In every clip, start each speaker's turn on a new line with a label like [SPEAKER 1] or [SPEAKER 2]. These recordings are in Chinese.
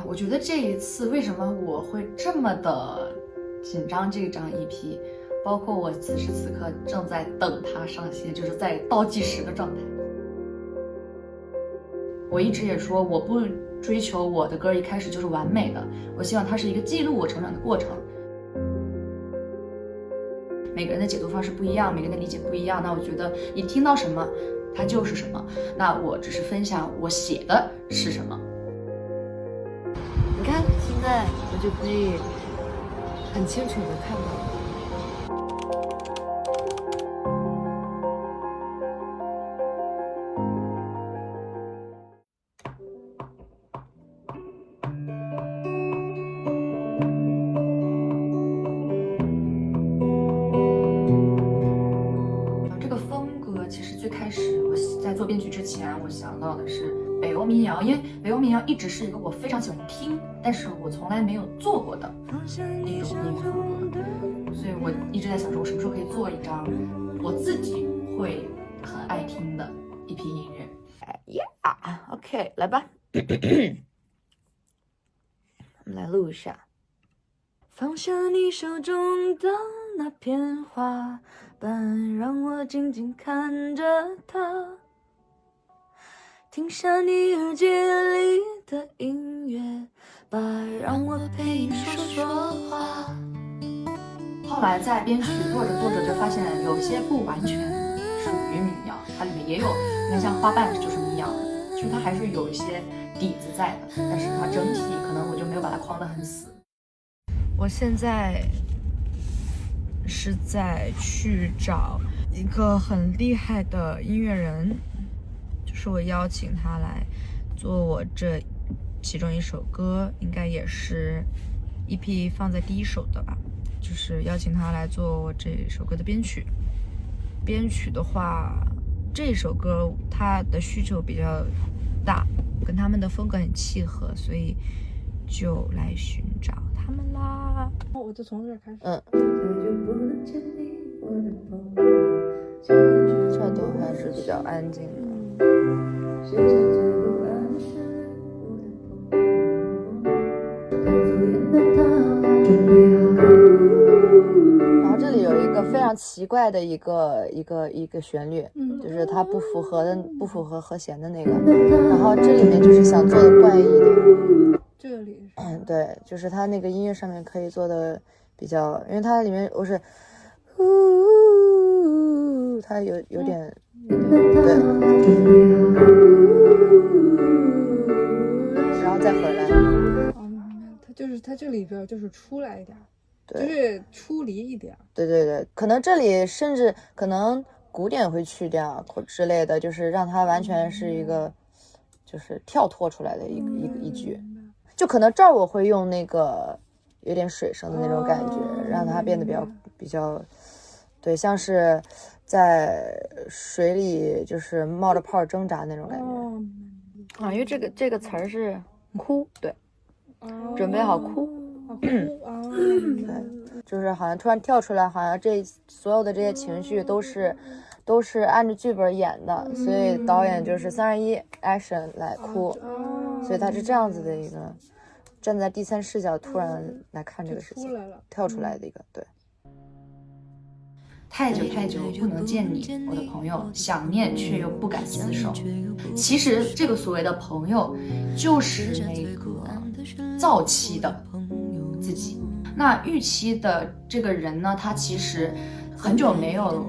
[SPEAKER 1] 我觉得这一次为什么我会这么的紧张这张 EP， 包括我此时此刻正在等它上线，就是在倒计时的状态。我一直也说我不追求我的歌一开始就是完美的，我希望它是一个记录我成长的过程。每个人的解读方式不一样，每个人的理解不一样，那我觉得你听到什么它就是什么，那我只是分享我写的是什么。
[SPEAKER 2] 你看现在我就可以很清楚的看到
[SPEAKER 1] 这个风格其实最开始我在做编曲之前，我想到的是北欧民谣，因为北欧民谣一直是一个我非常喜欢听，但是我从来没有做过的一种音乐风格，所以我一直在想说，我什么时候可以做一张我自己会很爱听的一批音乐。
[SPEAKER 2] OK， 来吧，我们来录一下。放下你手中的那片花瓣，让我静静看着它。停下你耳机里的音乐吧，让我陪你说说话。
[SPEAKER 1] 后来在编曲做着做着就发现有些不完全属于民谣，它里面也有，你看像花瓣就是民谣，就是它还是有一些底子在的，但是它整体可能我就没有把它框得很死。
[SPEAKER 2] 我现在是在去找一个很厉害的音乐人，就是我邀请他来做我这其中一首歌，应该也是 EP 放在第一首的吧，就是邀请他来做我这首歌的编曲。编曲的话，这首歌它的需求比较大，跟他们的风格很契合，所以就来寻找他们啦。
[SPEAKER 3] 我就从这儿开始。
[SPEAKER 2] 这都还是比较安静的。然后这里有一个非常奇怪的一个旋律，就是它不符合和弦的那个，然后这里面就是想做的怪异一点。
[SPEAKER 3] 这里
[SPEAKER 2] 对，就是它那个音乐上面可以做的比较，因为它里面我是，它有点，对，然后再回来。
[SPEAKER 3] 它这里边就是出来一点，
[SPEAKER 2] 对，
[SPEAKER 3] 就是出离一点。
[SPEAKER 2] 对，可能这里甚至可能鼓点会去掉之类的，就是让它完全是一个，就是跳脱出来的一句。就可能这儿我会用那个有点水声的那种感觉，让它变得比较，对，像是在水里就是冒着泡挣扎那种感觉。因为这个词儿是哭，对，准备好哭，
[SPEAKER 3] 对，
[SPEAKER 2] 就是好像突然跳出来，好像这所有的这些情绪都是按着剧本演的，所以导演就是3、2、1 action 来哭，所以他是这样子的一个站在第三视角突然来看这个事情，跳出来的一个，对。
[SPEAKER 1] 太久太久不能见你，我的朋友，想念却又不敢厮守。其实这个所谓的朋友，就是那个早期的自己。那预期的这个人呢，他其实很久没有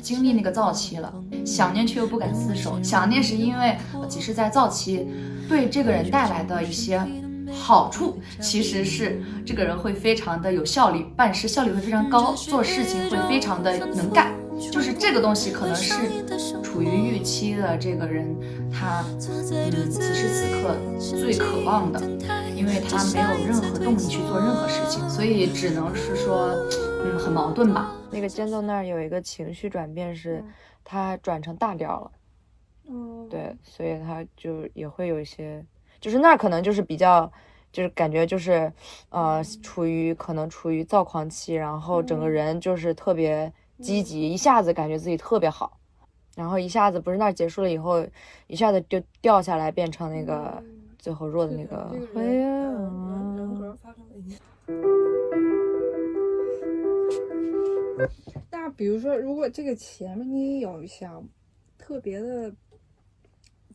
[SPEAKER 1] 经历那个早期了，想念却又不敢厮守。想念是因为其实在早期对这个人带来的一些好处，其实是这个人会非常的有效率，办事效率会非常高，做事情会非常的能干，就是这个东西可能是处于预期的这个人他此时此刻最渴望的，因为他没有任何动力去做任何事情，所以只能是说很矛盾吧。
[SPEAKER 2] 那个间奏那儿有一个情绪转变，是他转成大调了，对，所以他就也会有一些，就是那儿可能就是比较，就是感觉就是可能处于躁狂期，然后整个人就是特别积极，一下子感觉自己特别好，然后一下子不是那儿结束了以后，一下子就掉下来变成那个最后弱的那个。
[SPEAKER 3] 比如说，如果这个前面你有想特别的，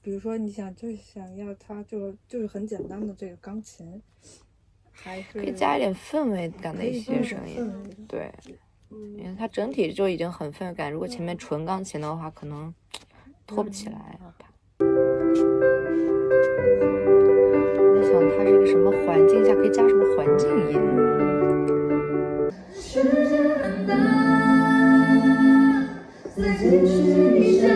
[SPEAKER 3] 比如说你想要它就是很简单的这个钢琴，还是
[SPEAKER 2] 可以加一点氛围感的一些声音，对，因为它整体就已经很氛围感，如果前面纯钢琴的话，可能拖不起来。在想它是一个什么环境下可以加什么环境音。世界很大，在进去一下。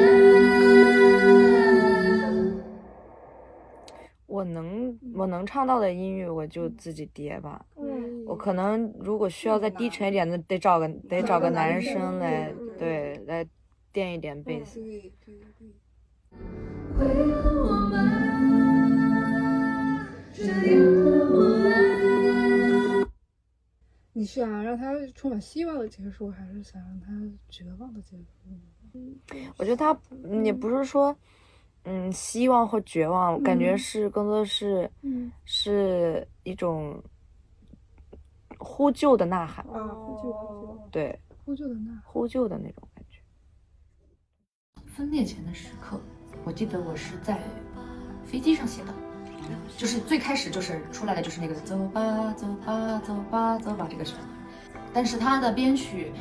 [SPEAKER 2] 我能唱到的音乐我就自己叠吧。我可能如果需要再低沉一点的，得找个男生来，对，来垫一点贝斯。
[SPEAKER 3] 你是想让他充满希望的结束，还是想让他绝望的结束？
[SPEAKER 2] 我觉得他也不是说希望或绝望，感觉是更多是是一种呼救的呐喊。
[SPEAKER 3] 呼救，
[SPEAKER 2] 对，
[SPEAKER 3] 呼救的呐喊，
[SPEAKER 2] 呼救的那种感觉。
[SPEAKER 1] 分裂前的时刻，我记得我是在飞机上写的，就是最开始就是出来的就是那个走吧走吧走吧走吧这个旋律，但是它的编曲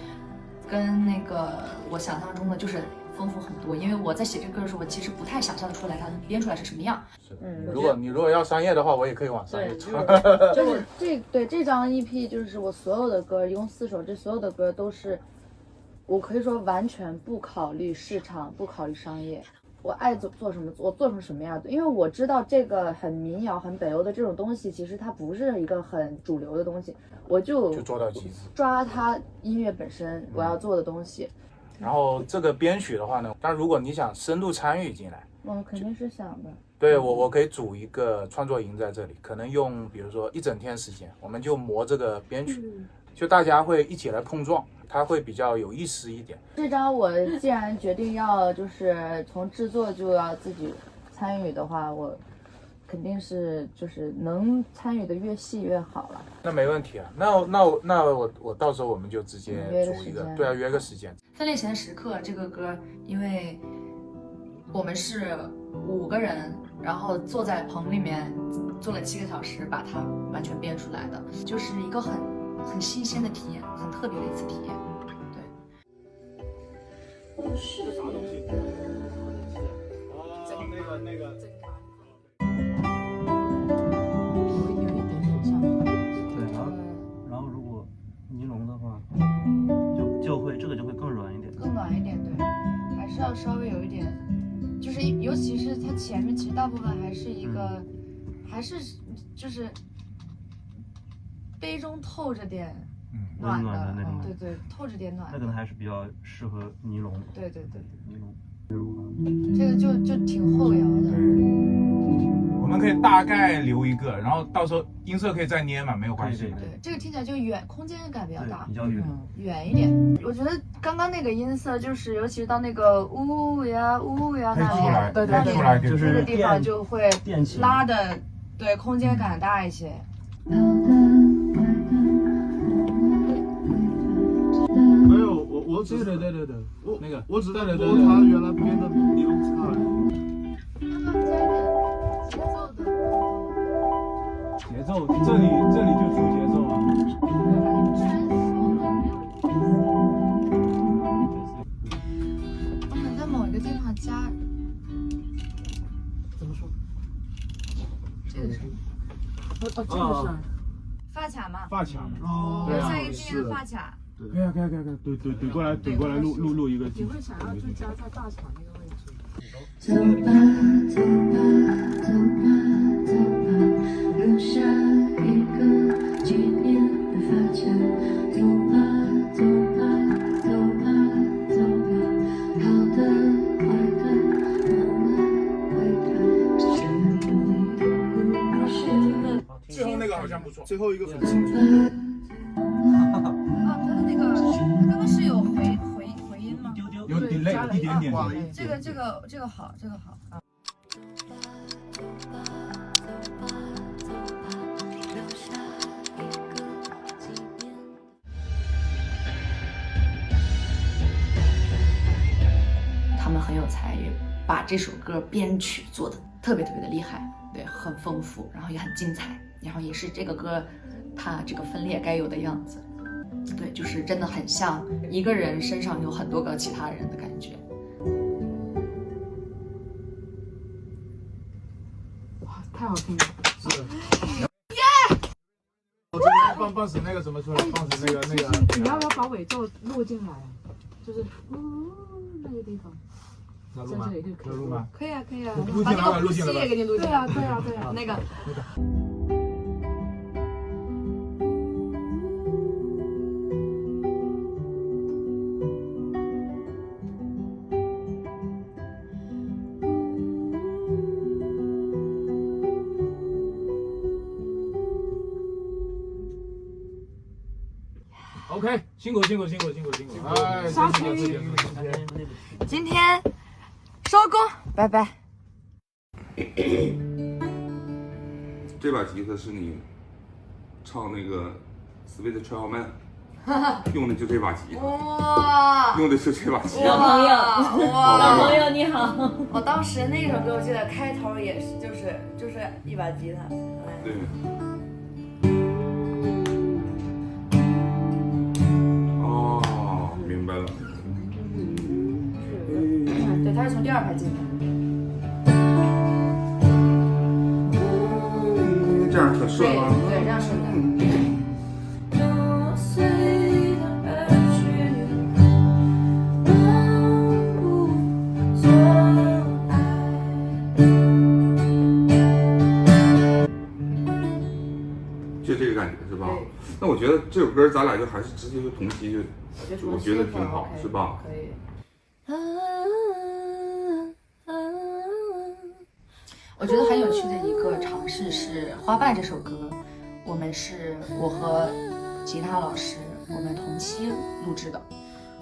[SPEAKER 1] 跟那个我想象中的就是丰富很多，因为我在写这个歌的时候，我其实不太想象得出来它编出来是什么样。
[SPEAKER 4] 如果要商业的话，我也可以往商业唱。
[SPEAKER 2] 就我这张 EP 就是我所有的歌，一共4首，这所有的歌都是我可以说完全不考虑市场，不考虑商业。我爱做什么，我做成什么样，因为我知道这个很民谣、很北欧的这种东西，其实它不是一个很主流的东西，我就
[SPEAKER 4] 做到极致，
[SPEAKER 2] 抓它音乐本身我要做的东西。
[SPEAKER 4] 然后这个编曲的话呢，但如果你想深度参与进来，
[SPEAKER 2] 我肯定是想的。
[SPEAKER 4] 对，我可以组一个创作营在这里，可能用比如说1整天时间，我们就磨这个编曲，就大家会一起来碰撞，它会比较有意思一点。
[SPEAKER 2] 这张我既然决定要就是从制作就要自己参与的话，我肯定是就是能参与的越细越好了。
[SPEAKER 4] 那没问题啊，那我到时候我们就直接组一个，对啊，约个时间。
[SPEAKER 1] 分裂前的时刻这个歌，因为我们是5个人，然后坐在棚里面坐了7个小时，把它完全编出来的，就是一个很新鲜的体验，很特别的一次体验。对。
[SPEAKER 4] 这啥东西？哦，那个。
[SPEAKER 5] 就会更软一点，
[SPEAKER 2] 更软一点，对，还是要稍微有一点，就是尤其是它前面其实大部分还是一个，还是就是杯中透着点暖的
[SPEAKER 5] 那种，
[SPEAKER 2] 对，透着点暖。
[SPEAKER 5] 那可能还是比较适合尼龙。
[SPEAKER 2] 对，
[SPEAKER 5] 尼龙。
[SPEAKER 2] 这个就挺后摇的。
[SPEAKER 4] 我们可以大概留一个，然后到时候音色可以再捏嘛，没有关系。
[SPEAKER 2] 对，这个听起来就远，空间感比较大，
[SPEAKER 5] 比较
[SPEAKER 2] 远一点。我觉得刚刚那个音色，就是尤其是到那个呜呀那里，对，
[SPEAKER 4] 出来
[SPEAKER 5] 就是
[SPEAKER 2] 那个地方就会拉的，对，空间感大一些。
[SPEAKER 6] 没有，我只对，那个我只在说他原来编的尼龙差。
[SPEAKER 4] 节奏，这里就主节奏啊。
[SPEAKER 2] 我想在某一个地方加，
[SPEAKER 6] 怎么说？
[SPEAKER 2] 这个是，
[SPEAKER 6] 这个是
[SPEAKER 2] 发卡嘛？
[SPEAKER 4] 发卡。
[SPEAKER 6] 哦，
[SPEAKER 2] 留下一个纪念的发卡。
[SPEAKER 4] 可以，怼过来录一个。
[SPEAKER 6] 你会想要就加在大场那个位置。
[SPEAKER 7] 走吧，留下一个纪念的发卡。走吧，好的坏的慢慢回头，全部都是。
[SPEAKER 4] 最后那个好像不错，
[SPEAKER 6] 最后一个很清楚。
[SPEAKER 2] 他的那个，他刚刚是有回音吗？
[SPEAKER 4] 有 delay 一点点。
[SPEAKER 2] 这个好。
[SPEAKER 1] 把这首歌编曲做的特别特别的厉害，对，很丰富，然后也很精彩，然后也是这个歌它这个分裂该有的样子。对，就是真的很像一个人身上有很多个其他人的感觉。
[SPEAKER 2] 哇，太好听了！
[SPEAKER 6] 放死那个什么出来，放死那个。
[SPEAKER 2] 你要不要把尾奏录进来啊？就是那个地方。
[SPEAKER 6] 要录吗？要录吗？
[SPEAKER 2] 可以啊，可以啊。
[SPEAKER 6] 录进来吧，录进来吧。
[SPEAKER 2] 也给你录进来。对啊，那个。
[SPEAKER 6] OK， 辛苦。哎，
[SPEAKER 2] 杀青今天收工，拜拜。
[SPEAKER 8] 这把吉他是你唱那个《Sweet Child Man》用的就这把吉他，
[SPEAKER 2] 哇！
[SPEAKER 8] 用的就这把吉
[SPEAKER 9] 老
[SPEAKER 8] 他。
[SPEAKER 9] 朋友，
[SPEAKER 2] 哇！
[SPEAKER 9] 老朋友你好。
[SPEAKER 2] 我当时那首歌我记得开头也是，就是一把吉他。
[SPEAKER 8] 对。哦，明白了。
[SPEAKER 2] 对，他是从第二排进的。
[SPEAKER 8] 这样很顺吗？
[SPEAKER 2] 对，这样顺的。
[SPEAKER 8] 就这个感觉是吧？那我觉得这首歌咱俩就还是直接就同期就，我觉得挺好，是吧？
[SPEAKER 2] 可以。
[SPEAKER 1] 我觉得很有趣的一个尝试是《花瓣》这首歌，我和吉他老师我们同期录制的，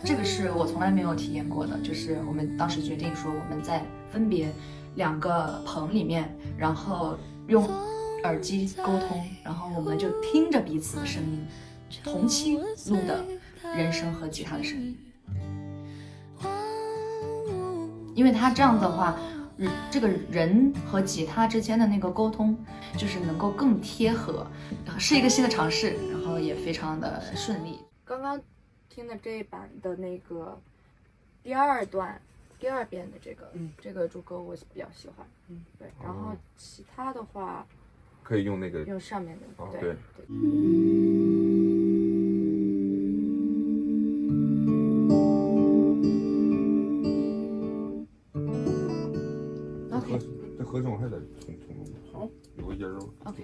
[SPEAKER 1] 这个是我从来没有体验过的，就是我们当时决定说我们在分别2个棚里面，然后用耳机沟通，然后我们就听着彼此的声音，同期录的人声和吉他的声音，因为他这样的话。这个人和吉他之间的那个沟通，就是能够更贴合，是一个新的尝试，然后也非常的顺利。
[SPEAKER 2] 刚刚听的这一版的那个第二遍的这个主歌我比较喜欢，对，然后其他的话
[SPEAKER 8] 可以用那个
[SPEAKER 2] 用上面的，
[SPEAKER 8] 对。这和声我还得重弄，好，有个音儿。
[SPEAKER 2] OK，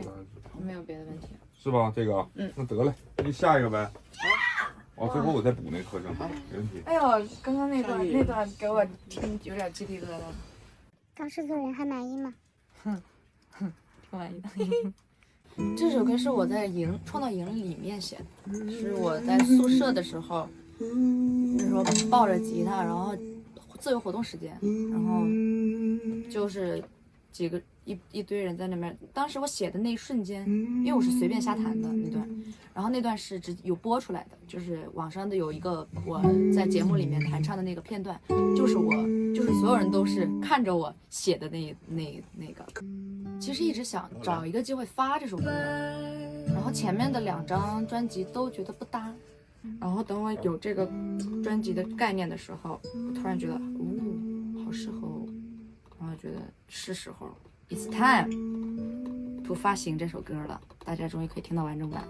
[SPEAKER 2] 没有别的问题，
[SPEAKER 8] 是吧？这个，那得嘞，那就下一个呗。哦，最后我再补那个和声，没问题。
[SPEAKER 2] 哎呦，刚刚那段给我听有点鸡皮疙瘩。
[SPEAKER 10] 当制作人还满意吗？
[SPEAKER 2] 挺满意的。这首歌是我在创造营里面写的，是我在宿舍的时候，那时候抱着吉他，然后自由活动时间，然后就是一堆人在那边。当时我写的那一瞬间，因为我是随便瞎弹的那段，然后那段是有播出来的，就是网上的有一个我在节目里面弹唱的那个片段，就是所有人都是看着我写的那个。其实一直想找一个机会发这首歌，然后前面的2张专辑都觉得不搭，然后等我有这个专辑的概念的时候，我突然觉得好适合我，然后觉得是时候 It's time to 发行这首歌了，大家终于可以听到完整版。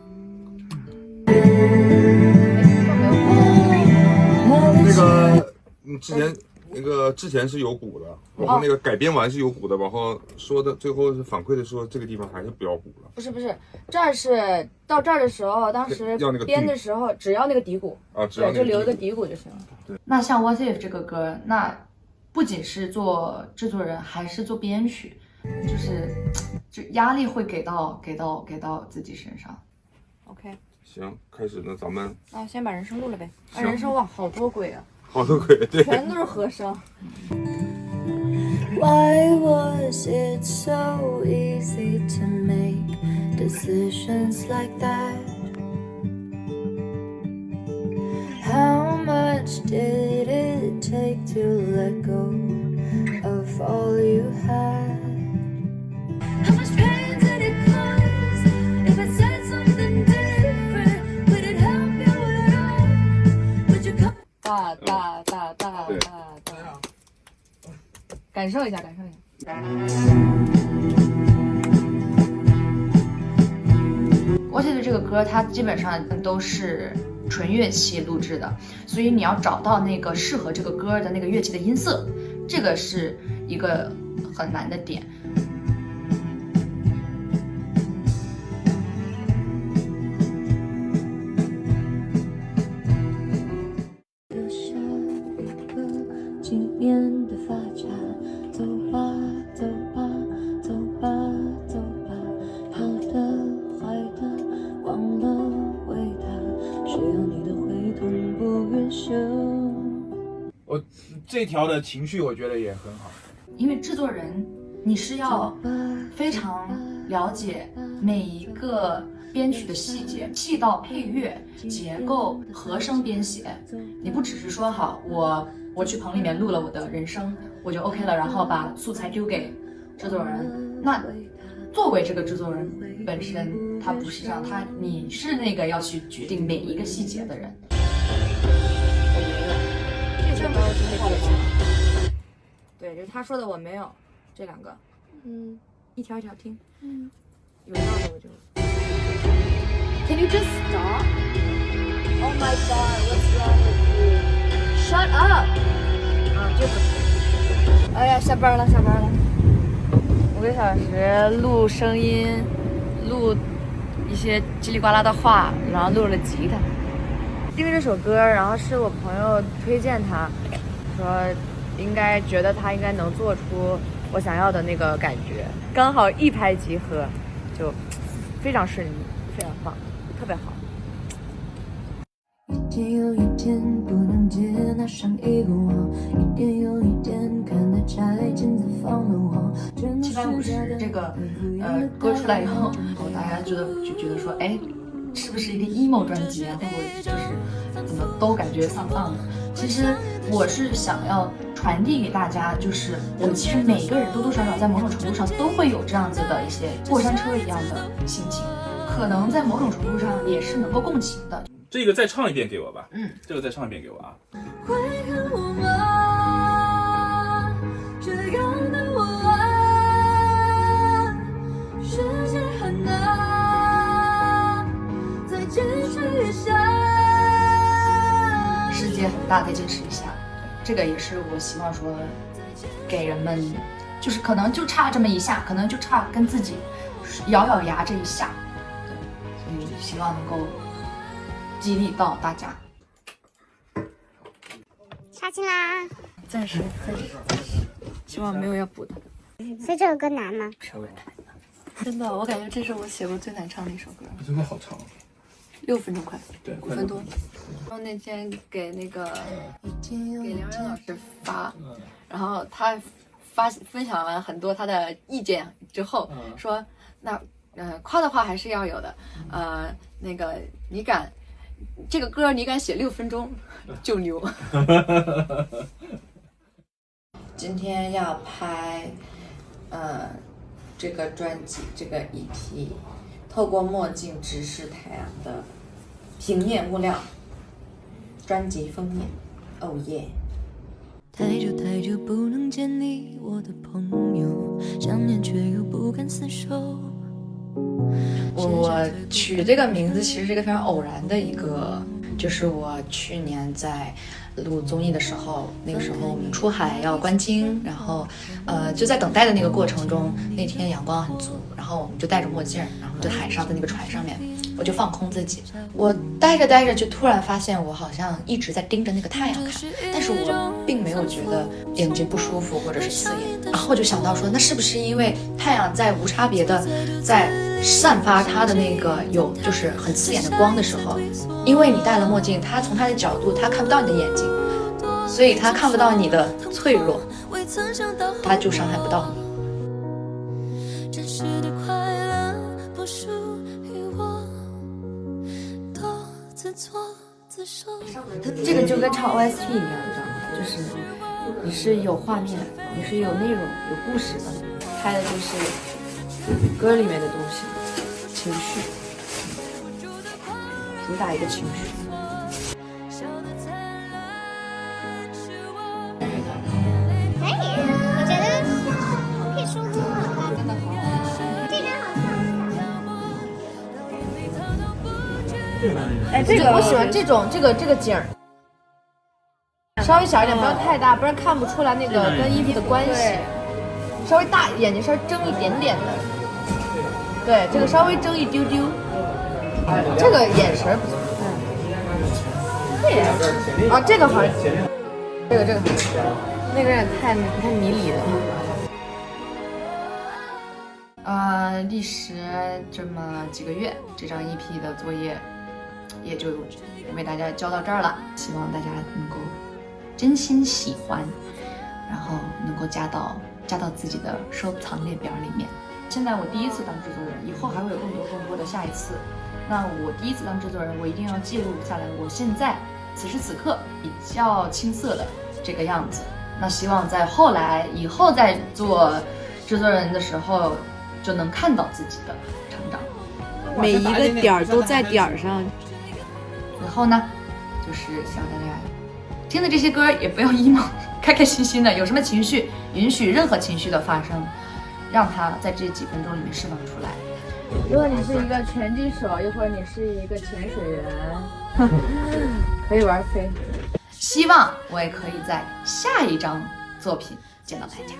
[SPEAKER 8] 那个之前是有鼓的，然后那个改编完是有鼓的，然后说的最后是反馈的说这个地方还是不要鼓了。
[SPEAKER 2] 不是，这儿是到这儿的时候，当时编的时候只要那个底鼓啊，
[SPEAKER 8] 只要
[SPEAKER 2] 就留一个底鼓就行了。
[SPEAKER 8] 对。
[SPEAKER 1] 那像 What If 这个歌，那不仅是做制作人，还是做编曲，就压力会给到自己身上。
[SPEAKER 2] OK。
[SPEAKER 8] 行，开始呢，咱们
[SPEAKER 2] 那先把人声录了呗。人声哇，好多轨啊。
[SPEAKER 8] 好多轨，对，
[SPEAKER 2] 全都是和声。
[SPEAKER 7] Why was it so easy to make decisions like that? How much did it take to let go of
[SPEAKER 2] of all you had.
[SPEAKER 7] How much pain did it cause? If I said something different, would it help you at all? Would you come?
[SPEAKER 2] 大，感受一下，感受一下。
[SPEAKER 1] 我写的这个歌，它基本上都是纯乐器录制的，所以你要找到那个适合这个歌的那个乐器的音色，这个是一个很难的点。
[SPEAKER 7] 留下一个纪念的发卡，走吧，走吧，走吧，走吧，好的，坏的，忘了回答，谁要你的回头不愿休。
[SPEAKER 4] 我这条的情绪我觉得也很好，
[SPEAKER 1] 因为制作人你是要非常了解每一个编曲的细节，细到配乐、结构、和声编写，你不只是说好我去棚里面录了我的人声，我就 OK 了，然后把素材丢给制作人。那作为这个制作人本身，他不是这样，你是那个要去决定每一个细节的人。
[SPEAKER 2] 这些包是配合的，对，就是他说的我没有这两个，一条一条听，有道的我就。Can you just stop? Oh my god, what's wrong with you? Shut up! 啊，就是。哎呀，下班了。5个小时录声音，录一些叽里呱啦的话，然后录了吉他。因为这首歌，然后是我朋友推荐他，说觉得他应该能做出我想要的那个感觉，刚好一拍即合，就非常顺利，非常棒，特别好。
[SPEAKER 7] 一天又一天不能接纳上一个网，一点又一点看它拆建再放了网。
[SPEAKER 1] 750这个歌出来以后，大家就觉得说，哎，是不是一个 emo 专辑啊？会不会就是怎么都感觉丧丧的？其实我是想要传递给大家，就是我们其实每一个人多多少少在某种程度上都会有这样子的一些过山车一样的心情，可能在某种程度上也是能够共情的。
[SPEAKER 9] 这个再唱一遍给我吧。这个再唱一遍给我啊。
[SPEAKER 7] 会恨我吗？这样的我啊，世界很大，再坚持一下。
[SPEAKER 1] 世界很大，再坚持一下。这个也是我希望说给人们，就是可能就差这么一下，可能就差跟自己咬咬牙这一下，对，所以希望能够激励到大家。
[SPEAKER 10] 杀青啦！
[SPEAKER 2] 暂时，希望没有要补的。
[SPEAKER 10] 所以这首歌难吗？
[SPEAKER 2] 稍微难，真的，我感觉这是我写过最难唱的一首歌。
[SPEAKER 6] 真的好长
[SPEAKER 2] ，6分钟快，
[SPEAKER 6] 对
[SPEAKER 2] ，5分多。然后那天给梁远老师发，然后他分享完很多他的意见之后，说那夸的话还是要有的，那个这个歌你敢写6分钟就牛。今天要拍这个专辑这个 EP， 透过墨镜直视太阳的平面物料专辑封面。Oh yeah！
[SPEAKER 7] 太久太久不能见你，我的朋友，想念却又不敢厮守。
[SPEAKER 1] 我取这个名字其实是一个非常偶然的一个，就是我去年在录综艺的时候，那个时候我们出海要观鲸，然后就在等待的那个过程中，那天阳光很足，然后我们就戴着墨镜，然后在海上的那个船上面，我就放空自己，我待着就突然发现我好像一直在盯着那个太阳看，但是我并没有觉得眼睛不舒服或者是刺眼，然后我就想到说，那是不是因为太阳在无差别的在散发它的那个有就是很刺眼的光的时候，因为你戴了墨镜，它从它的角度它看不到你的眼睛，所以它看不到你的脆弱，它就伤害不到你。
[SPEAKER 7] 真实的快乐不属于我，都自作自受。
[SPEAKER 2] 这个就跟唱 OST 一样，你知道吗？就是你是有画面，你是有内容、有故事的，拍的就是歌里面的东西，情绪，主打一个情绪。
[SPEAKER 10] 可以，我觉得可以收工了，真的好好看，这张好看。
[SPEAKER 2] 哎，这个我喜欢这种这个景儿。稍微小一点，不要太大，不然看不出来那个跟衣服的关系。稍微大，眼睛稍微睁一点点的。对，这个稍微睁一丢丢。这个眼神不错。对。啊，这个好像。这个，那个有点太迷离了。
[SPEAKER 1] 历时这么几个月，这张 EP 的作业也就为大家交到这儿了。希望大家能够真心喜欢，然后能够加到自己的收藏列表里面。现在我第一次当制作人，以后还会有更多的下一次。那我第一次当制作人，我一定要记录下来我现在此时此刻比较青涩的这个样子。那希望在以后在做制作人的时候，就能看到自己的成长。
[SPEAKER 2] 每一个点儿都在点儿上。
[SPEAKER 1] 以后呢，就是希望大家听的这些歌也不要 emo， 开开心心的，有什么情绪，允许任何情绪的发生，让它在这几分钟里面释放出来。
[SPEAKER 2] 如果你是一个拳击手，又或者你是一个潜水员，可以玩飞。
[SPEAKER 1] 希望我也可以在下一张作品见到大家。